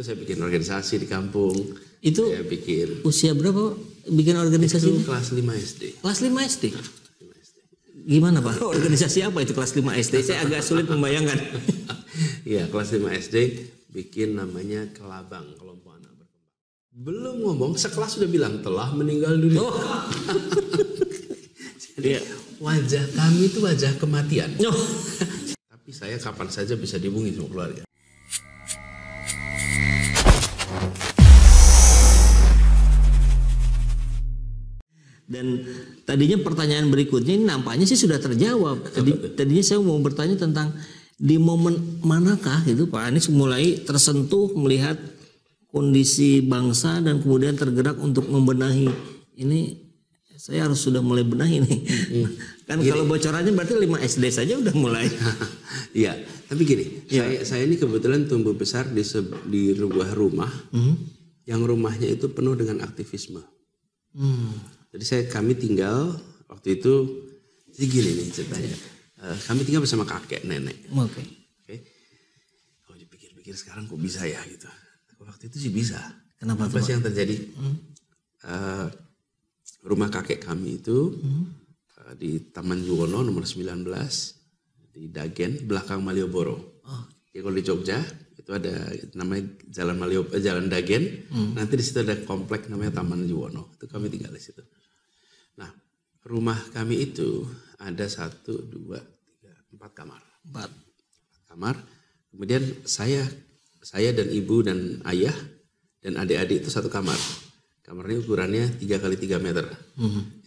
Itu saya bikin organisasi di kampung. Itu saya bikin. Usia berapa bikin organisasi? Itu kelas 5 SD. Kelas 5 SD. Gimana Pak? Organisasi apa itu kelas 5 SD? Saya agak sulit membayangkan. Iya, kelas 5 SD bikin namanya Kelabang, Kelompok Anak Berkembang. Belum ngomong, sekelas sudah bilang telah meninggal dunia. Oh. Jadi wajah kami itu wajah kematian. Oh. Tapi saya kapan saja bisa dihubungi sama keluarga. Dan tadinya pertanyaan berikutnya ini nampaknya sih sudah terjawab. Tadinya saya mau bertanya tentang di momen manakah itu Pak Anies mulai tersentuh melihat kondisi bangsa dan kemudian tergerak untuk membenahi ini. Saya harus sudah mulai benahi nih. Kan gini, kalau bocorannya berarti 5 SD saja udah mulai. Iya, tapi gini, saya ini kebetulan tumbuh besar di sebuah rumah yang rumahnya itu penuh dengan aktivisme. Jadi kami tinggal waktu itu, jadi gini nih ceritanya. Kami tinggal bersama kakek nenek. Oke. Kalau dipikir-pikir sekarang kok bisa ya gitu. Waktu itu sih bisa. Kenapa sih yang terjadi? Rumah kakek kami itu di Taman Juwono nomor 19 di Dagen belakang Malioboro. Ya, kalau di Jogja itu ada namanya Jalan Dagen. Nanti di situ ada komplek namanya Taman Juwono. Itu kami tinggal di situ. Nah, rumah kami itu ada 1, 2, 3, 4 kamar. 4 kamar. Kemudian saya dan ibu dan ayah dan adik-adik itu 1 kamar. Kamarnya ukurannya 3 kali 3 meter.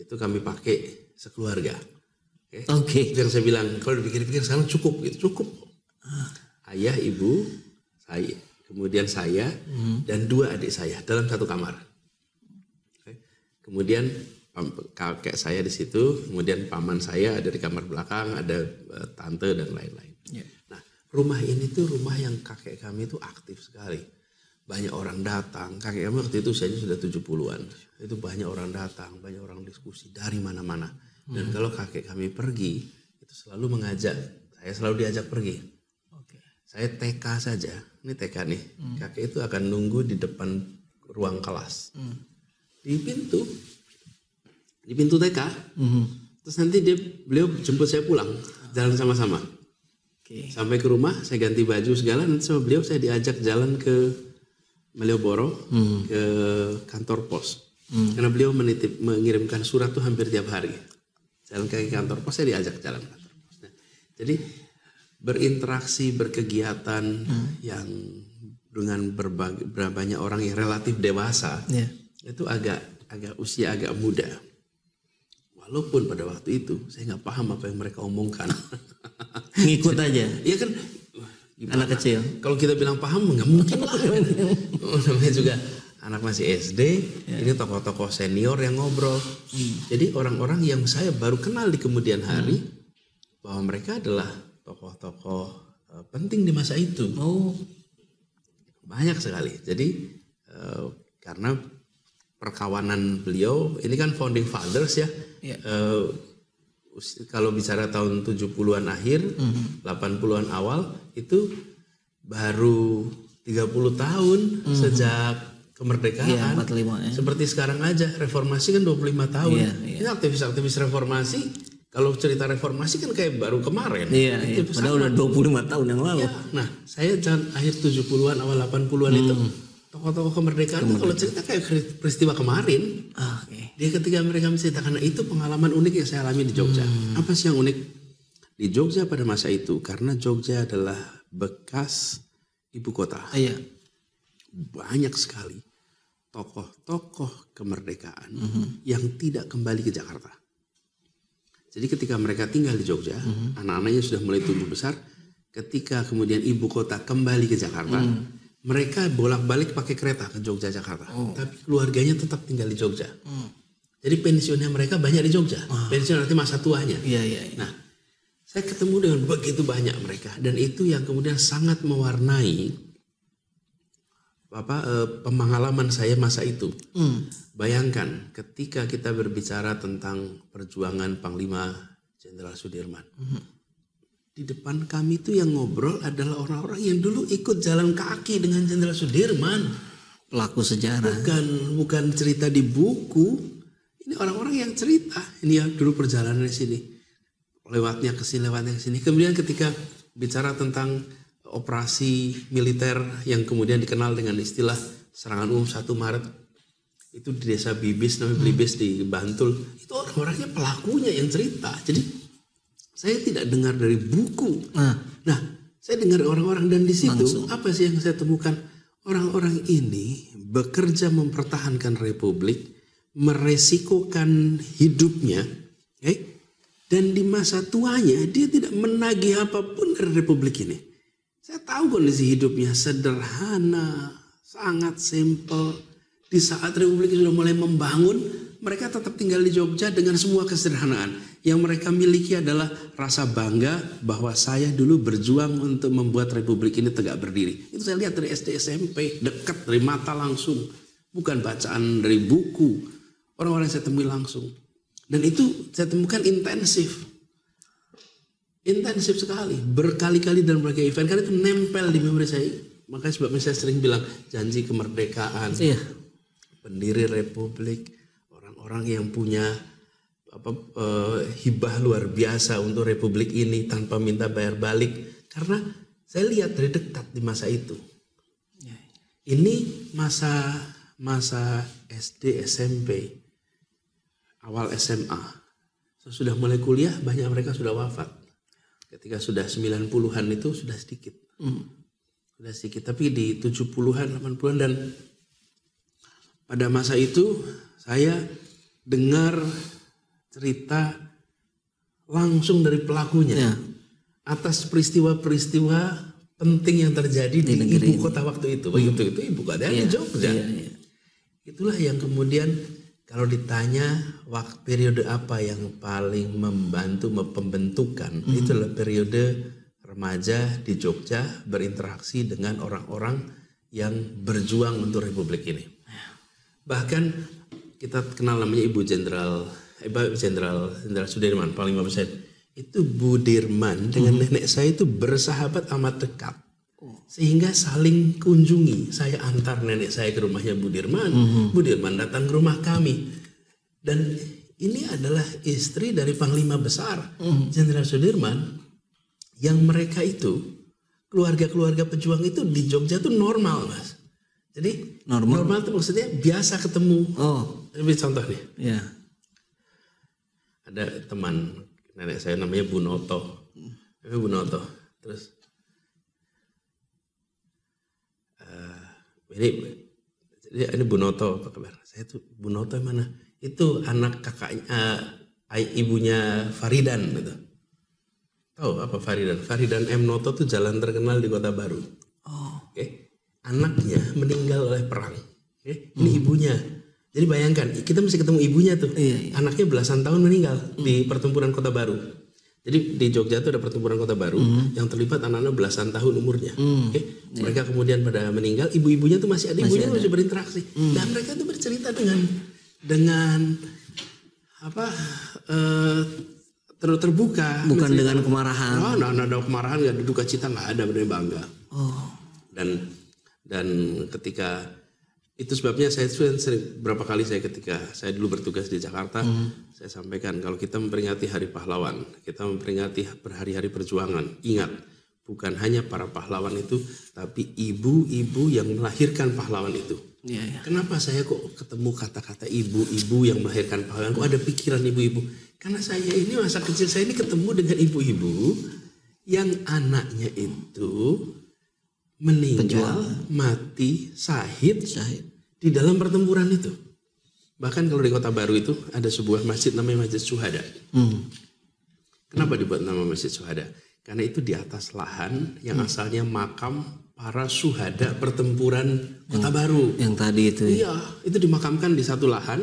Itu kami pakai sekeluarga. Oke. Yang saya bilang kalau dipikir-pikir sekarang cukup gitu, cukup. Ayah, ibu, saya, kemudian saya dan 2 adik saya dalam 1 kamar. Kemudian kakek saya di situ, kemudian paman saya ada di kamar belakang, ada tante dan lain-lain. Nah, rumah ini tuh rumah yang kakek kami itu aktif sekali. Banyak orang datang, kakek kami waktu itu usianya sudah 70-an. Itu banyak orang datang, banyak orang diskusi dari mana-mana. Dan kalau kakek kami pergi, itu selalu mengajak, saya selalu diajak pergi. Saya TK saja, ini TK nih, kakek itu akan nunggu di depan ruang kelas. Di pintu TK. Terus nanti beliau jemput saya pulang, jalan sama-sama. Sampai ke rumah, saya ganti baju segala, nanti sama beliau saya diajak jalan ke Malioboro, ke kantor pos. Karena beliau mengirimkan surat tuh hampir tiap hari. Jalan ke kantor pos, saya diajak jalan ke kantor pos. Nah, jadi berinteraksi, berkegiatan yang dengan banyak orang yang relatif dewasa, itu usia agak muda. Walaupun pada waktu itu saya nggak paham apa yang mereka omongkan. Ngikut aja. Iya kan. Gimana? Anak kecil. Kalau kita bilang paham nggak mungkin lah. Namanya juga anak masih SD. Ini tokoh-tokoh senior yang ngobrol. Jadi orang-orang yang saya baru kenal di kemudian hari bahwa mereka adalah tokoh-tokoh penting di masa itu. Banyak sekali. Jadi karena perkawanan beliau ini kan founding fathers ya. Kalau bicara tahun 70-an akhir, 80-an awal itu baru 30 tahun sejak kemerdekaan. 45, Seperti sekarang aja, reformasi kan 25 tahun. Ini aktivis-aktivis reformasi, kalau cerita reformasi kan kayak baru kemarin. Padahal udah 25 tahun yang lalu. Nah, saya akhir 70-an, awal 80-an itu tokoh-tokoh kemerdekaan itu kalau cerita kayak peristiwa kemarin. Dia ketika mereka menceritakan, itu pengalaman unik yang saya alami di Jogja. Apa sih yang unik di Jogja pada masa itu? Karena Jogja adalah bekas ibu kota. Banyak sekali tokoh-tokoh kemerdekaan yang tidak kembali ke Jakarta. Jadi ketika mereka tinggal di Jogja, anak-anaknya sudah mulai tumbuh besar. Ketika kemudian ibu kota kembali ke Jakarta, mereka bolak-balik pakai kereta ke Jogja Jakarta, tapi keluarganya tetap tinggal di Jogja. Jadi pensiunnya mereka banyak di Jogja. Pensiun nanti masa tuanya. Nah, saya ketemu dengan begitu banyak mereka, dan itu yang kemudian sangat mewarnai pengalaman saya masa itu. Bayangkan ketika kita berbicara tentang perjuangan Panglima Jenderal Sudirman. di depan kami itu yang ngobrol adalah orang-orang yang dulu ikut jalan kaki dengan Jenderal Sudirman. Pelaku sejarah. Bukan cerita di buku. Ini orang-orang yang cerita. Ini ya dulu perjalanan di sini. Lewatnya ke sini. Kemudian ketika bicara tentang operasi militer yang kemudian dikenal dengan istilah serangan umum 1 Maret. Itu di desa Bibis, namanya Bibis di Bantul. Itu orang-orangnya pelakunya yang cerita. Jadi saya tidak dengar dari buku. Nah, saya dengar orang-orang dan di situ langsung. Apa sih yang saya temukan? Orang-orang ini bekerja mempertahankan republik, meresikokan hidupnya, dan di masa tuanya dia tidak menagih apapun dari republik ini. Saya tahu kondisi hidupnya sederhana, sangat simpel. Di saat republik sudah mulai membangun, mereka tetap tinggal di Jogja dengan semua kesederhanaan. Yang mereka miliki adalah rasa bangga bahwa saya dulu berjuang untuk membuat republik ini tegak berdiri. Itu saya lihat dari SD SMP, dekat dari mata langsung. Bukan bacaan dari buku. Orang-orang yang saya temui langsung. Dan itu saya temukan intensif. Intensif sekali. Berkali-kali dalam berbagai event. Karena itu nempel di memori saya. Makanya sebabnya saya sering bilang janji kemerdekaan. Iya. Pendiri republik. Orang-orang yang punya hibah luar biasa untuk republik ini tanpa minta bayar balik. Karena saya lihat dari dekat di masa itu. Ini masa SD, SMP, awal SMA. Sudah mulai kuliah banyak mereka sudah wafat. Ketika sudah 90-an itu sudah sedikit. Sudah sedikit, tapi di 70-an, 80-an dan pada masa itu saya dengar cerita langsung dari pelakunya atas peristiwa-peristiwa penting yang terjadi di ibu kota waktu itu. Waktu itu ibu kota di Jogja. Itulah yang kemudian kalau ditanya periode apa yang paling membantu pembentukan, itu adalah periode remaja di Jogja berinteraksi dengan orang-orang yang berjuang untuk republik ini. Bahkan kita kenal namanya Ibu Jenderal Sudirman, Panglima besar. Itu Bu Dirman dengan nenek saya itu bersahabat amat dekat. Sehingga saling kunjungi. Saya antar nenek saya ke rumahnya Bu Dirman. Bu Dirman datang ke rumah kami. Dan ini adalah istri dari Panglima besar Jenderal Sudirman. Yang mereka itu, keluarga-keluarga pejuang itu di Jogja itu normal, Mas. Jadi normal itu maksudnya biasa ketemu. Ini contoh nih. Ya. Ada teman nenek saya namanya Bu Noto. Bu Noto. Terus ini Bu Noto, apa kabar? Saya tuh Bu Noto yang mana? Itu anak kakaknya, ibunya Faridan gitu. Tahu apa Faridan? Faridan M. Noto tuh jalan terkenal di Kota Baru. Anaknya meninggal oleh perang. Ini ibunya. Jadi bayangkan, kita mesti ketemu ibunya tuh. Anaknya belasan tahun meninggal di pertempuran Kota Baru. Jadi di Jogja itu ada pertempuran Kota Baru yang terlibat anak-anak belasan tahun umurnya. Mereka kemudian pada meninggal, ibu-ibunya tuh masih ada, ibunya masih berinteraksi. Dan mereka tuh bercerita dengan terbuka. Bukan dengan kemarahan. Nggak ada kemarahan, nggak ada duka cita, nggak ada, benar bangga. Dan ketika itu sebabnya saya sering berapa kali ketika saya dulu bertugas di Jakarta, saya sampaikan kalau kita memperingati Hari Pahlawan, kita memperingati berhari-hari perjuangan. Ingat, bukan hanya para pahlawan itu, tapi ibu-ibu yang melahirkan pahlawan itu. Kenapa saya kok ketemu kata-kata ibu-ibu yang melahirkan pahlawan? Kok ada pikiran ibu-ibu? Karena saya ini masa kecil saya ini ketemu dengan ibu-ibu yang anaknya itu meninggal, mati, syahid di dalam pertempuran itu. Bahkan kalau di Kota Baru itu ada sebuah masjid namanya Masjid Syuhada. Kenapa dibuat nama Masjid Syuhada? Karena itu di atas lahan yang asalnya makam para syuhada pertempuran Kota Baru. Yang tadi itu. Iya, itu dimakamkan di satu lahan.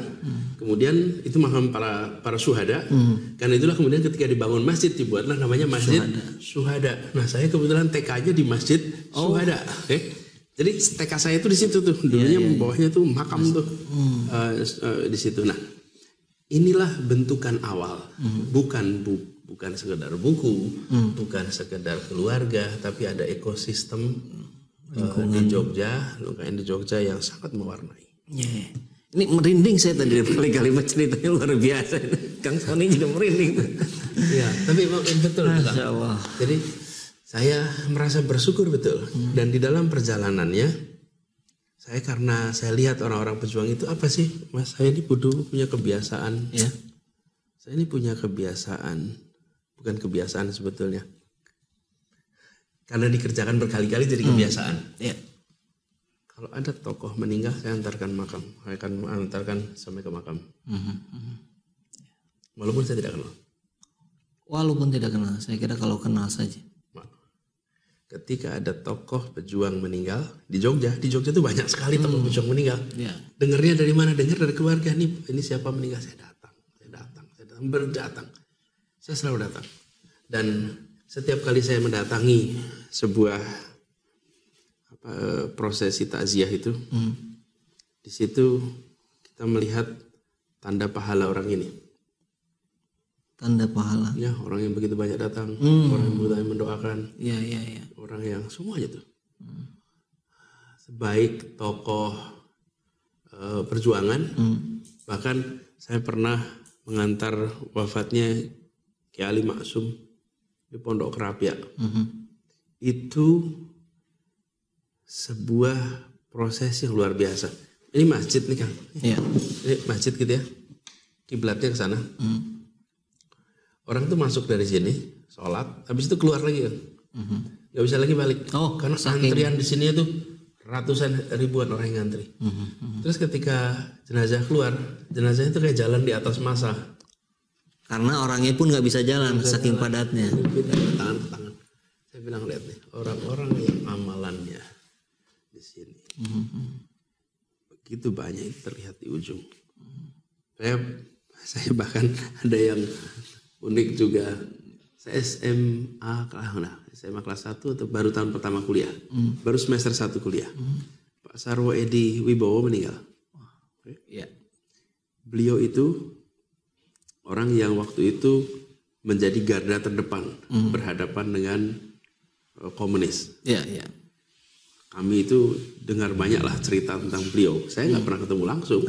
Kemudian itu makam para syuhada. Karena itulah kemudian ketika dibangun masjid dibuatlah namanya Masjid Syuhada. Nah, saya kebetulan TK-nya di Masjid Syuhada. Jadi TK saya itu di situ tuh. Dulunya bawahnya tuh makam tuh. Di situ. Nah, inilah bentukan awal. Bukan bukan sekedar buku, bukan sekedar keluarga, tapi ada ekosistem di Jogja, UKM di Jogja yang sangat mewarnai. Yeah. Ini merinding saya tadi dari kalimat ceritanya luar biasa. Kang Sony juga merinding. Iya, tapi betul. Masya Allah. Jadi saya merasa bersyukur betul. Dan di dalam perjalanannya, saya karena saya lihat orang-orang pejuang itu apa sih, Mas? Saya ini punya kebiasaan. Ya. Saya ini punya kebiasaan, bukan kebiasaan sebetulnya. Karena dikerjakan berkali-kali jadi kebiasaan. Ya. Kalau ada tokoh meninggal, saya antarkan makam. Saya akan antarkan sampai ke makam. Walaupun saya tidak kenal. Walaupun tidak kenal, saya kira kalau kenal saja. Ketika ada tokoh pejuang meninggal di Jogja itu banyak sekali tokoh pejuang meninggal. Ya. Dengarnya dari mana? Dengar dari keluarga. Ini siapa meninggal? Saya datang, berdatang. Saya selalu datang. Dan setiap kali saya mendatangi sebuah prosesi takziah itu, di situ kita melihat tanda pahala orang ini. Tanda pahala. Ya, orang yang begitu banyak datang, orang yang begitu banyak mendoakan. Ya. Orang yang semuanya tuh. Sebaik tokoh perjuangan, bahkan saya pernah mengantar wafatnya Ki Ali Maksum di Pondok Kerapia. Itu sebuah proses yang luar biasa. Ini masjid nih Kang. Iya. Ini masjid gitu ya. Kiblatnya ke sana. Orang tuh masuk dari sini, sholat, habis itu keluar lagi kan. Gak bisa lagi balik. Karena antrian di sini itu ratusan ribuan orang yang ngantri. Terus ketika jenazah keluar, jenazahnya itu kayak jalan di atas massa. Karena orangnya pun nggak bisa jalan, saking padatnya. Tangan ke tangan. Saya bilang lihat nih, orang-orang yang amalannya di sini begitu banyak itu terlihat di ujung. Saya bahkan ada yang unik juga. Saya SMA kelas 1 atau baru tahun pertama kuliah. Baru semester 1 kuliah. Pak Sarwo Edi Wibowo meninggal. Ya. Beliau itu orang yang waktu itu menjadi garda terdepan berhadapan dengan komunis. Ya. Kami itu dengar banyak lah cerita tentang beliau. Saya nggak pernah ketemu langsung.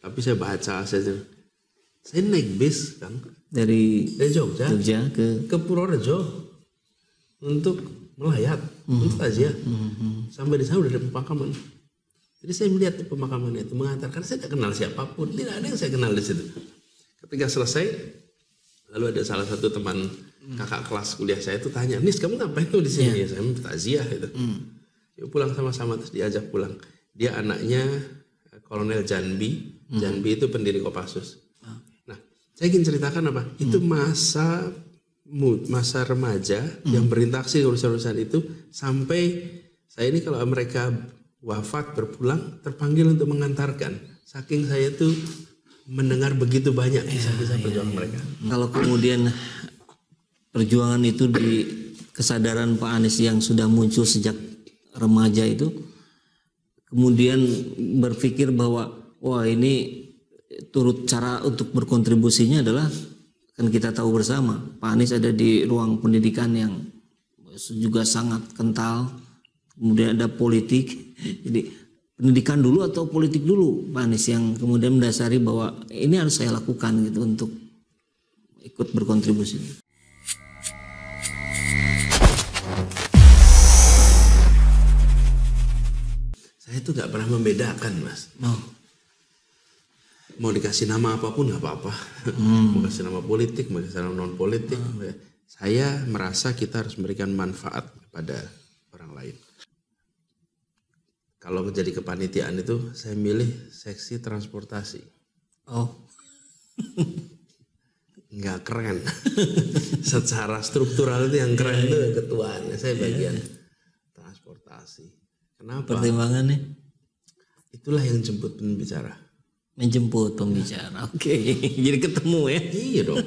Tapi saya baca, saya naik bis kan dari Jogja ke Purworejo untuk melayat, untuk takziah. Sampai di sana udah ada pemakaman. Jadi saya melihat pemakaman itu mengantarkan, saya tidak kenal siapapun, tidak ada yang saya kenal di situ. Ketika selesai, lalu ada salah satu teman kakak kelas kuliah saya itu tanya, Nis kamu ngapain tuh di sini? Ya, saya takziah gitu. Yuk pulang sama-sama, terus diajak pulang. Dia anaknya Kolonel Janbi. Janbi itu pendiri Kopassus. Saya ingin ceritakan apa? Itu masa remaja yang berinteraksi urusan-urusan itu sampai saya ini kalau mereka wafat berpulang terpanggil untuk mengantarkan. Saking saya tuh mendengar begitu banyak kisah-kisah perjuangan mereka. Kalau kemudian perjuangan itu di kesadaran Pak Anies yang sudah muncul sejak remaja itu, kemudian berpikir bahwa wah ini turut cara untuk berkontribusinya adalah kan kita tahu bersama Pak Anies ada di ruang pendidikan yang juga sangat kental, kemudian ada politik. Jadi pendidikan dulu atau politik dulu Pak Anies yang kemudian mendasari bahwa ini harus saya lakukan gitu untuk ikut berkontribusi. Saya itu nggak pernah membedakan Mas. Mau dikasih nama apapun nggak apa-apa. Mau kasih nama politik, mau kasih nama non politik. Saya merasa kita harus memberikan manfaat kepada orang lain. Kalau menjadi kepanitiaan itu saya milih seksi transportasi. Nggak keren. Secara struktural itu yang keren itu ketuanya. Saya bagian transportasi. Kenapa? Pertimbangannya? Itulah yang jemput pembicara. Menjemput pembicara. Oke. Jadi ketemu ya. Iya dong.